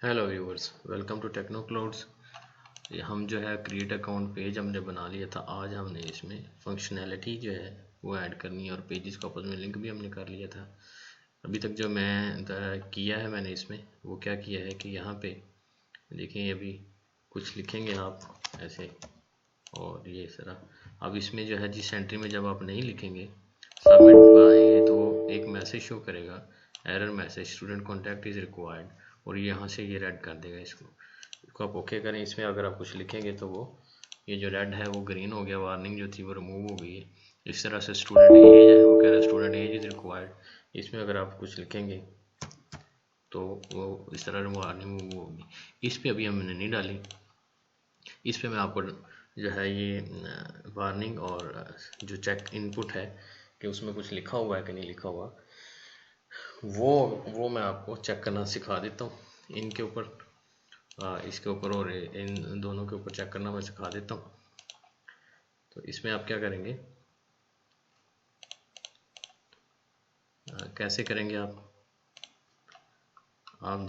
Hello viewers, welcome to Techno Clouds. हम जो है क्रिएट अकाउंट पेज हमने बना लिया था। आज हमने इसमें फंक्शनैलिटी जो है वो ऐड करनी है और पेजेस को आपस में लिंक भी हमने कर लिया था। अभी तक जो मैं किया है मैंने इसमें वो क्या किया है कि यहाँ पे देखिए, अभी कुछ लिखेंगे आप ऐसे और ये इस तरह। अब इसमें जो है जिस एंट्री में जब आप नहीं लिखेंगे सबमिट पाएंगे तो एक मैसेज शो करेगा, error message, student contact is required, और यहाँ से ये रेड कर देगा। इसको आप ओके करें। इसमें अगर आप कुछ लिखेंगे तो वो ये जो रेड है वो ग्रीन हो गया, वार्निंग जो थी वो रिमूव हो गई है। इस तरह से स्टूडेंट एज है वो कह रहा है स्टूडेंट एज इज रिक्वायर्ड। इसमें अगर आप कुछ लिखेंगे तो वो इस तरह वार्निंग रिमूव होगी। इस पर अभी हमने नहीं डाली। इस पर मैं आपको जो है ये वार्निंग और जो चेक इनपुट है कि उसमें कुछ लिखा हुआ है कि नहीं लिखा हुआ, वो मैं आपको चेक करना सिखा देता हूँ। इनके ऊपर इसके ऊपर और इन दोनों के ऊपर चेक करना मैं सिखा देता हूँ। तो इसमें आप क्या करेंगे, कैसे करेंगे आप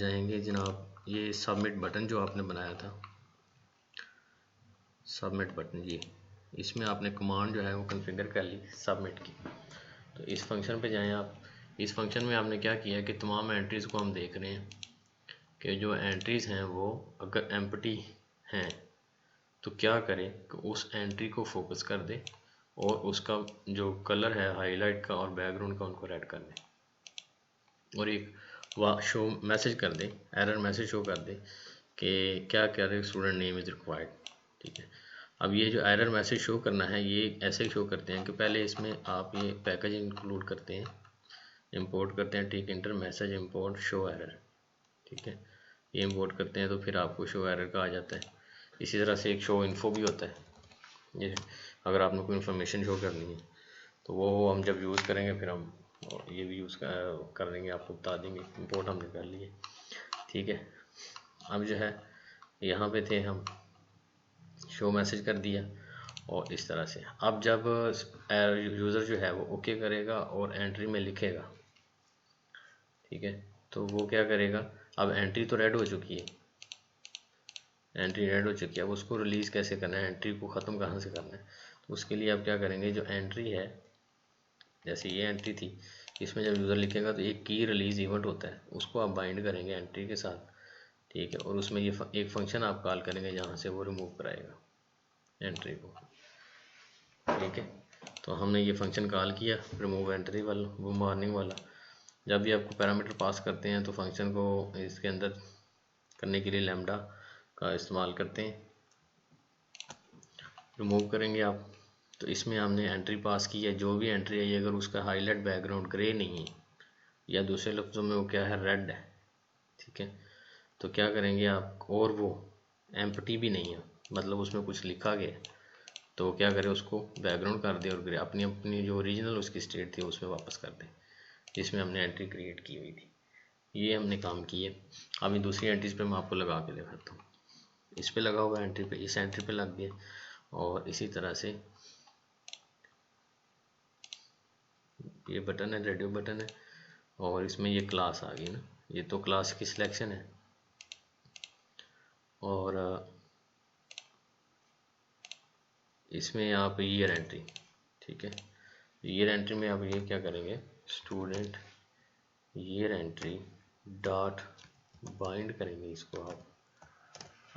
जाएंगे जनाब, ये सबमिट बटन जो आपने बनाया था, सबमिट बटन जी, इसमें आपने कमांड जो है वो कॉन्फ़िगर कर ली सबमिट की। तो इस फंक्शन पे जाएं आप। इस फंक्शन में आपने क्या किया कि तमाम एंट्रीज़ को हम देख रहे हैं कि जो एंट्रीज़ हैं वो अगर एम्प्टी हैं तो क्या करें कि उस एंट्री को फोकस कर दे और उसका जो कलर है हाईलाइट का और बैकग्राउंड का उनको रेड कर दे, और एक शो मैसेज कर दे, एरर मैसेज शो कर दे कि क्या कह रहे स्टूडेंट नेम इज़ रिक्वायर्ड। ठीक है। अब ये जो एरर मैसेज शो करना है ये ऐसे शो करते हैं कि पहले इसमें आप ये पैकेज इंक्लूड करते हैं, इंपोर्ट करते हैं। ठीक, inter message import show error. ठीक है, ये इंपोर्ट करते हैं तो फिर आपको शो एरर का आ जाता है। इसी तरह से एक शो इन्फो भी होता है, ये अगर आपने कोई इन्फॉर्मेशन शो करनी है तो वो हम जब यूज़ करेंगे फिर हम ये भी यूज़ कर लेंगे, आपको बता देंगे। इंपोर्ट हमने कर लिए। ठीक है, अब जो है यहाँ पे थे हम, शो मैसेज कर दिया और इस तरह से। अब जब यूज़र जो है वो ओके करेगा और एंट्री में लिखेगा, ठीक है, तो वो क्या करेगा, अब एंट्री तो रेड हो चुकी है, एंट्री रेड हो चुकी है। अब उसको रिलीज़ कैसे करना है, एंट्री को ख़त्म कहाँ से करना है, तो उसके लिए आप क्या करेंगे, जो एंट्री है जैसे ये एंट्री थी, इसमें जब यूज़र लिखेगा तो एक की रिलीज़ इवेंट होता है, उसको आप बाइंड करेंगे एंट्री के साथ। ठीक है, और उसमें ये एक फंक्शन आप कॉल करेंगे जहाँ से वो रिमूव कराएगा एंट्री को। ठीक है, तो हमने ये फंक्शन कॉल किया रिमूव एंट्री वाला, वो वार्निंग वाला। जब भी आपको पैरामीटर पास करते हैं तो फंक्शन को इसके अंदर करने के लिए लैम्डा का इस्तेमाल करते हैं। रिमूव करेंगे आप तो इसमें हमने एंट्री पास की है, जो भी एंट्री है ये अगर उसका हाईलाइट बैकग्राउंड ग्रे नहीं है या दूसरे लफ्ज़ों में वो क्या है, रेड है। ठीक है, तो क्या करेंगे आप, और वो एम्प्टी भी नहीं है, मतलब उसमें कुछ लिखा गया, तो क्या करें, उसको बैकग्राउंड कर दे और ग्रे अपनी अपनी जो ओरिजिनल उसकी स्टेट थी उसमें वापस कर दे जिसमें हमने एंट्री क्रिएट की हुई थी। ये हमने काम किए। अभी दूसरी एंट्रीज पे मैं आपको लगा के दिखाता हूँ। इस पे लगा हुआ एंट्री पे, इस एंट्री पे लग गया, और इसी तरह से ये बटन है, रेडियो बटन है, और इसमें ये क्लास आ गई ना, ये तो क्लास की सिलेक्शन है। और इसमें आप ईयर एंट्री, ठीक है, ईयर एंट्री में आप ये क्या करेंगे, student year entry dot bind करेंगे इसको।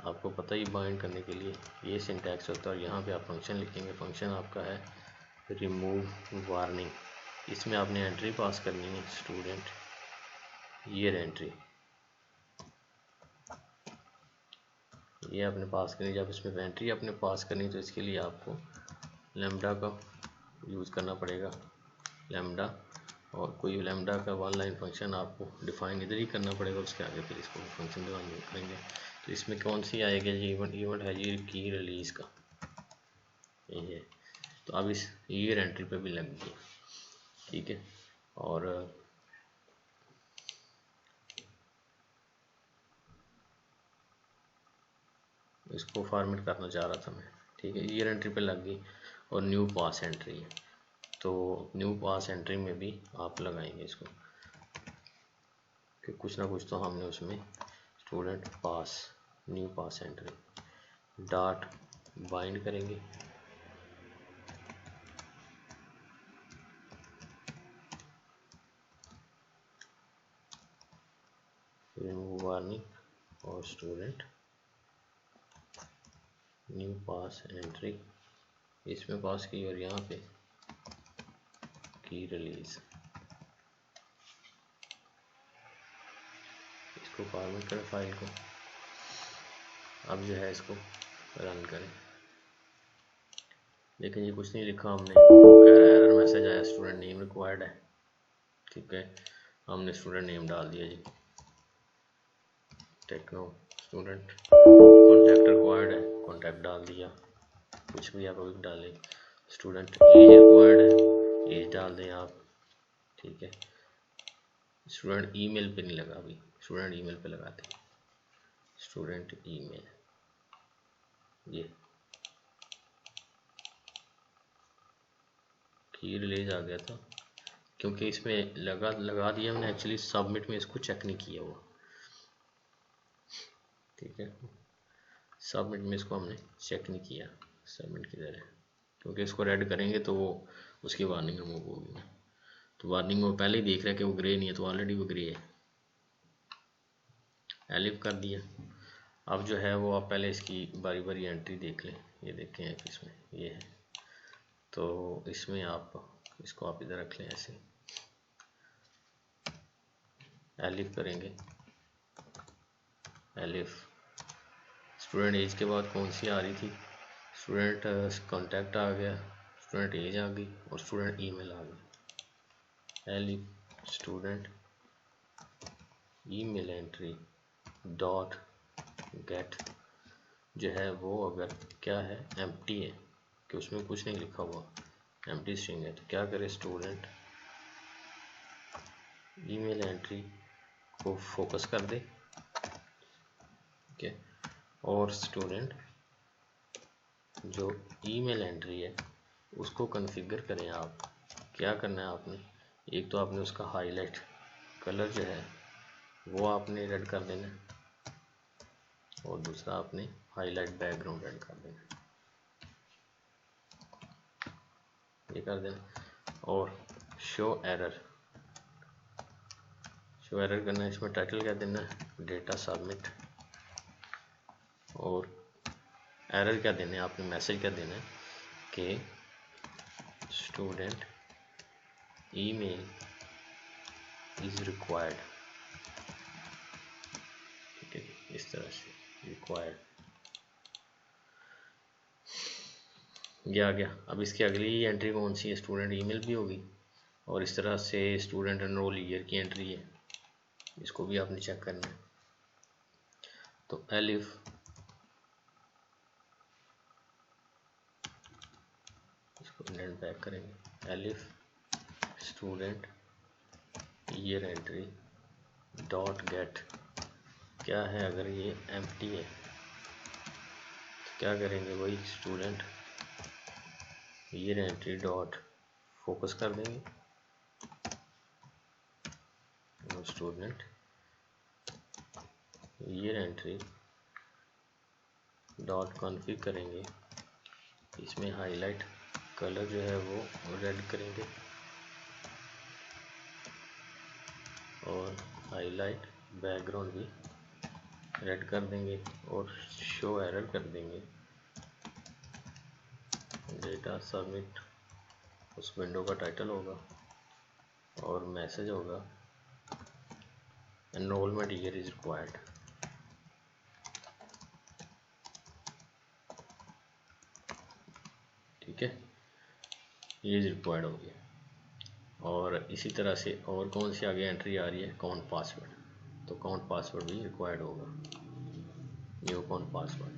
आपको पता ही बाइंड करने के लिए ये सिंटैक्स होता है, और यहाँ पे आप फंक्शन लिखेंगे। फंक्शन आपका है रिमूव वार्निंग। इसमें आपने एंट्री पास करनी है, स्टूडेंट ईयर एंट्री, ये आपने पास करनी। जब इसमें एंट्री आपने पास करनी तो इसके लिए आपको लैम्डा का यूज़ करना पड़ेगा, लैम्डा, और कोई लैम्डा का वन लाइन फंक्शन आपको डिफाइन इधर ही करना पड़ेगा, उसके आगे फिर इसको फंक्शन डिफाइन करेंगे। तो इसमें कौन सी आएगी, ये इवेंट है ये की रिलीज़ का, ये है। तो अब इस ईयर एंट्री पे भी लग गई। ठीक है, और इसको फॉर्मेट करना चाह रहा था मैं। ठीक है, ईयर एंट्री पे लग गई, और न्यू पास एंट्री है, तो न्यू पास एंट्री में भी आप लगाएंगे इसको कि कुछ ना कुछ तो हमने उसमें स्टूडेंट पास, new pass entry dot bind करेंगे, रिमूव वार्निंग और स्टूडेंट न्यू पास एंट्री इसमें पास की और यहाँ पे की रिलीज। इसको फॉर्मेट करें फाइल को। अब जो है इसको रन करें। लेकिन ये कुछ नहीं लिखा हमने, एरर मैसेज आया स्टूडेंट नेम रिक्वायर्ड है। ठीक है, हमने स्टूडेंट नेम डाल दिया जी, टेक्नो स्टूडेंट। कॉन्टैक्ट रिक्वायर्ड है, कॉन्टैक्ट डाल दिया, कुछ भी आप अभी डालें। स्टूडेंट एज रिक्वायर्ड है, एज डाल दें आप। ठीक है, स्टूडेंट ईमेल पे नहीं लगा, अभी स्टूडेंट ईमेल पे लगाते हैं। स्टूडेंट ईमेल, ये की रिलीज आ गया था क्योंकि इसमें लगा दिया मैंने, एक्चुअली सबमिट में इसको चेक नहीं किया हुआ। ठीक है, सबमिट में इसको हमने चेक नहीं किया सबमिट की तरह, क्योंकि इसको रेड करेंगे तो वो उसकी वार्निंग रिमूव होगी। तो वार्निंग वो पहले ही देख रहा है कि वो ग्रे नहीं है, तो ऑलरेडी वो ग्रे है। एलिफ कर दिया। अब जो है वो आप पहले इसकी बारी बारी एंट्री देख लें। ये देखें इसमें ये है, तो इसमें आप इसको आप इधर रख लें ऐसे। एलिफ करेंगे, एलिफ स्टूडेंट एज के बाद कौन सी आ रही थी, स्टूडेंट कॉन्टैक्ट आ गया, स्टूडेंट एज आ गई और स्टूडेंट ईमेल आ गई। Elif student email entry dot gate जो है वो अगर क्या है एम्प्टी है कि उसमें कुछ नहीं लिखा हुआ, एम्प्टी स्ट्रिंग है, तो क्या करे स्टूडेंट ईमेल एंट्री को फोकस कर दे। ठीक है, और स्टूडेंट जो ईमेल एंट्री है उसको कॉन्फ़िगर करें आप। क्या करना है आपने, एक तो आपने उसका हाईलाइट कलर जो है वो आपने रेड कर देना है, और दूसरा आपने हाईलाइट बैकग्राउंड रेड कर देना, ये कर देना। और शो एरर करना है, इसमें टाइटल क्या देना है, डेटा सबमिट। और एरर क्या देना है आपने, मैसेज क्या देना है कि स्टूडेंट ईमेल इज रिक्वायर्ड। ठीक है, इस तरह से रिक्वायर्ड ये आ गया। अब इसकी अगली एंट्री कौन सी है, स्टूडेंट ईमेल भी होगी, और इस तरह से स्टूडेंट एनरोल ईयर की एंट्री है, इसको भी आपने चेक करना है। तो एलिफ इसको इंडेंट बैक करेंगे, elif student year entry dot gate क्या है, अगर ये एम्प्टी है तो क्या करेंगे, वही student year entry dot focus कर देंगे, और student year entry dot config करेंगे। इसमें हाईलाइट कलर जो है वो रेड करेंगे और हाईलाइट बैकग्राउंड भी रेड कर देंगे, और शो एरर कर देंगे। डेटा सबमिट उस विंडो का टाइटल होगा और मैसेज होगा एनरोलमेंट ईयर इज रिक्वायर्ड। ठीक है, ये रिक्वायर्ड हो गया। और इसी तरह से और कौन सी आगे एंट्री आ रही है, काउंट पासवर्ड, तो काउंट पासवर्ड भी रिक्वायर्ड होगा, new count password.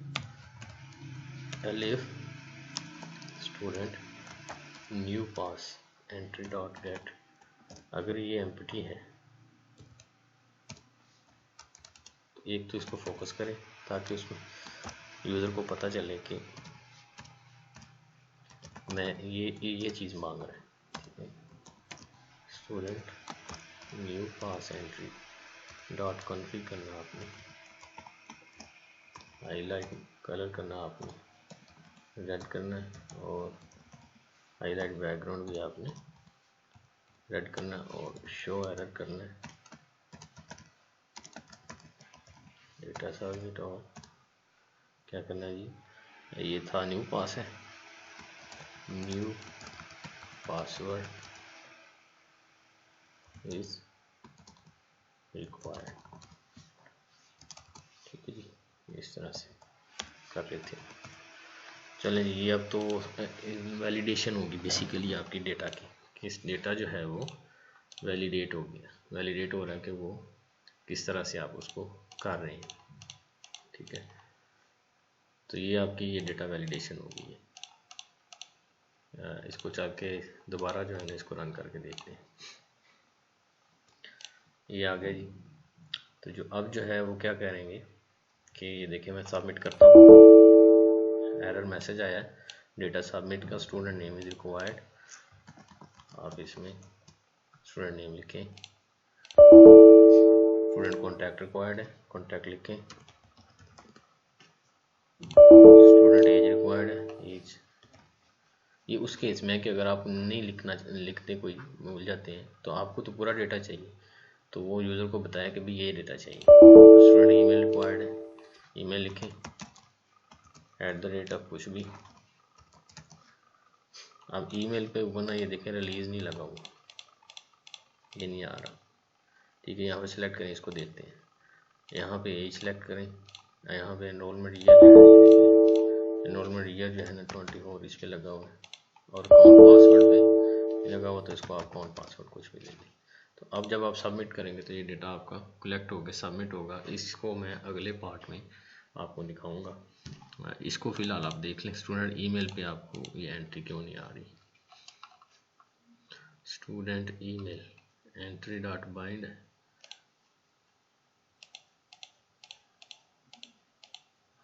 Elif student new pass entry dot get अगर ये एम्प्टी है तो एक तो इसको फोकस करें ताकि उसमें यूज़र को पता चले कि मैं ये चीज़ मांग रहा है। ठीक है, student new pass entry dot config करना आपने, हाईलाइट कलर करना आपने रेड करना है और हाईलाइट बैकग्राउंड भी आपने रेड करना है और शो एरर करना है डेटा सबमिट। और क्या करना है जी, ये था न्यू पास है, न्यू पासवर्ड इज रिक्वायर्ड। ठीक है जी, इस तरह से कर रहे थे। चलें जी, ये अब तो वैलिडेशन होगी बेसिकली आपकी डेटा की, कि इस डेटा जो है वो वैलिडेट हो गया, वैलिडेट हो रहा है कि वो किस तरह से आप उसको कर रहे हैं। ठीक है, तो ये आपकी ये डेटा वैलिडेशन हो गई है। इसको चल के दोबारा जो है ना इसको रन करके देखते हैं। ये आ गया जी। तो जो अब जो है वो क्या करेंगे कि ये देखिए मैं सबमिट करता हूँ, एरर मैसेज आया है डेटा सबमिट का, स्टूडेंट नेम इज रिक्वायर्ड। आप इसमें स्टूडेंट नेम लिखें, स्टूडेंट कॉन्टैक्ट रिक्वायर्ड है, कॉन्टैक्ट लिखें, स्टूडेंट एज रिक्वायर्ड है, एज। ये उस केस में कि अगर आप नहीं लिखते कोई भूल जाते हैं तो आपको तो पूरा डेटा चाहिए, तो वो यूज़र को बताया कि भाई ये डेटा चाहिए। स्टूडेंट ईमेल रिक्वायर्ड है, ईमेल लिखें @ कुछ भी। अब ईमेल पे ऊपर ये देखें रिलीज नहीं लगा हुआ, ये नहीं आ रहा। ठीक है, यहाँ पे सिलेक्ट करें, इसको देखते हैं। यहाँ पे एज सिलेक्ट करें, यहाँ पे एनरोलमेंट ईयर, एनरोलमेंट ईयर जो है ना 24 इस पे लगा हुआ है, और अकाउंट पासवर्ड पे लगा हुआ, तो इसको आप अकाउंट पासवर्ड कुछ भी दे दें। तो अब जब आप सबमिट करेंगे तो ये डेटा आपका कलेक्ट होकर सबमिट होगा। इसको मैं अगले पार्ट में आपको दिखाऊंगा। इसको फिलहाल आप देख लें, स्टूडेंट ईमेल पे आपको ये एंट्री क्यों नहीं आ रही। Student email entry dot bind,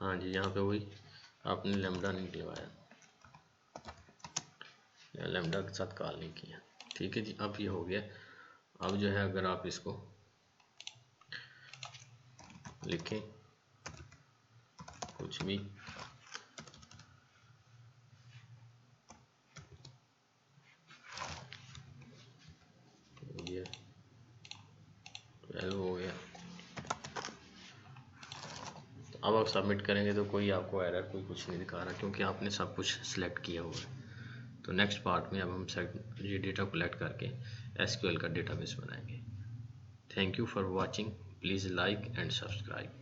हाँ जी, यहाँ पे वही आपने लैम्डा नहीं दिलवाया, लैम्डा के साथ कॉल नहीं किया। ठीक है जी, अब ये हो गया। अब जो है अगर आप इसको लिखें कुछ भी, ये 12 हो गया। तो अब आप सबमिट करेंगे तो कोई आपको एरर कोई कुछ नहीं दिखा रहा, क्योंकि आपने सब कुछ सिलेक्ट किया हुआ है। तो नेक्स्ट पार्ट में अब हम ये डेटा कलेक्ट करके SQL का डेटाबेस बनाएंगे। Thank you for watching, please like and subscribe.